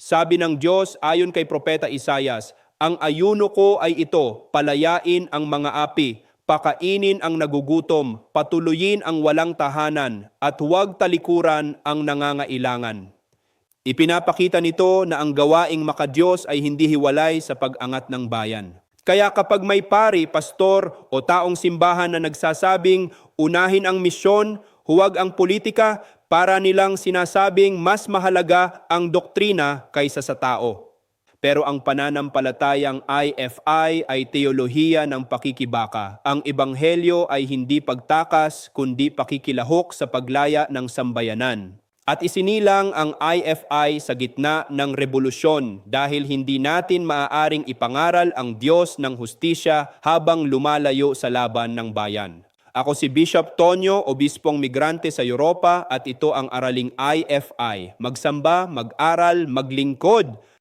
Sabi ng Diyos ayon kay Propeta Isayas, ang ayuno ko ay ito, palayain ang mga api, pakainin ang nagugutom, patuloyin ang walang tahanan, at huwag talikuran ang nangangailangan. Ipinapakita nito na ang gawaing makadiyos ay hindi hiwalay sa pag-angat ng bayan. Kaya kapag may pari, pastor o taong simbahan na nagsasabing unahin ang misyon, huwag ang politika, para nilang sinasabing mas mahalaga ang doktrina kaysa sa tao. Pero ang pananampalatayang IFI ay teolohiya ng pakikibaka. Ang ebanghelyo ay hindi pagtakas kundi pakikilahok sa paglaya ng sambayanan. At isinilang ang IFI sa gitna ng revolusyon dahil hindi natin maaaring ipangaral ang Diyos ng hustisya habang lumalayo sa laban ng bayan. Ako si Bishop Tonyo, obispong migrante sa Europa, at ito ang Araling IFI. Magsamba, mag-aral, maglingkod